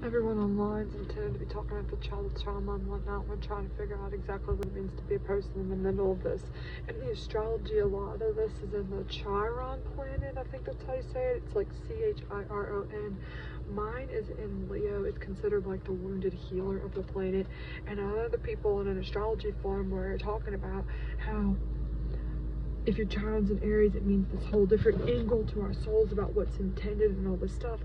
everyone online is intended to be talking about the childhood trauma and whatnot. We're trying to figure out exactly what it means to be a person in the middle of this. In the astrology, a lot of this is in the Chiron planet. I think that's how you say it. It's like Chiron. Mine is in Leo. It's considered like the wounded healer of the planet. And other people in an astrology forum were talking about how if your Chiron's in Aries, it means this whole different angle to our souls about what's intended and all this stuff.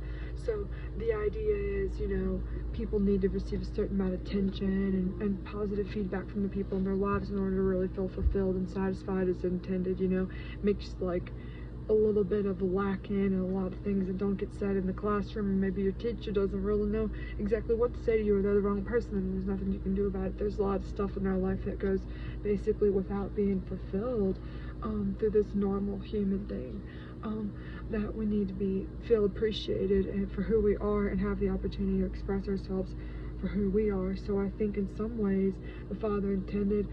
So the idea is, you know, people need to receive a certain amount of attention and positive feedback from the people in their lives in order to really feel fulfilled and satisfied as intended, you know. Makes like a little bit of a lacking and a lot of things that don't get said in the classroom, and maybe your teacher doesn't really know exactly what to say to you, or they're the wrong person and there's nothing you can do about it. There's a lot of stuff in our life that goes basically without being fulfilled through this normal human thing, that we need to feel appreciated and for who we are and have the opportunity to express ourselves for who we are. So I think in some ways the Father intended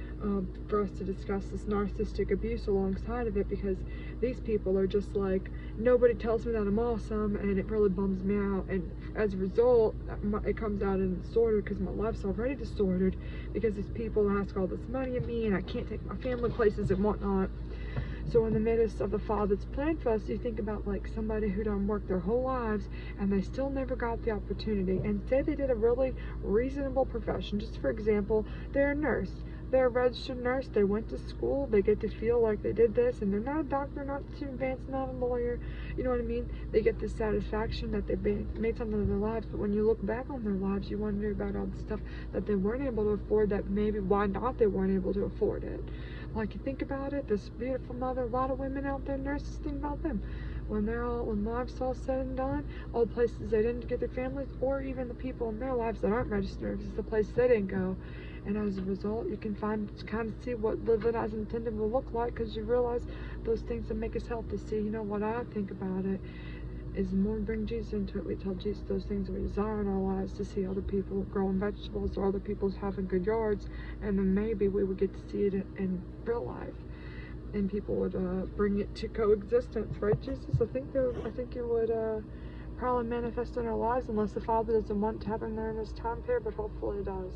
for us to discuss this narcissistic abuse alongside of it, because these people are just like, nobody tells me that I'm awesome, and it really bums me out, and as a result it comes out in disorder because my life's already disordered because these people ask all this money of me and I can't take my family places and whatnot. So in the midst of the Father's plan for us, you think about like somebody who done worked their whole lives and they still never got the opportunity, and say they did a really reasonable profession. Just for example, they're a nurse. They're a registered nurse. They went to school. They get to feel like they did this, and they're not a doctor, not too advanced, not a lawyer. You know what I mean? They get this satisfaction that they've made something of their lives. But when you look back on their lives, you wonder about all the stuff that they weren't able to afford, that maybe why not they weren't able to afford it. Like, you think about it, this beautiful mother, a lot of women out there, nurses, think about them. When life's all said and done, all the places they didn't get their families, or even the people in their lives that aren't registered, is the place they didn't go. And as a result, you can kind of see what living as intended will look like, because you realize those things that make us healthy. See, you know what I think about it is, the more we bring Jesus into it, we tell Jesus those things we desire in our lives, to see other people growing vegetables or other people having good yards, and then maybe we would get to see it in real life, and people would bring it to coexistence, right, Jesus? I think it would probably manifest in our lives, unless the Father doesn't want to happen there in this time period, but hopefully it does,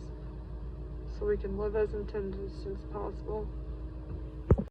so we can live as intended as soon as possible.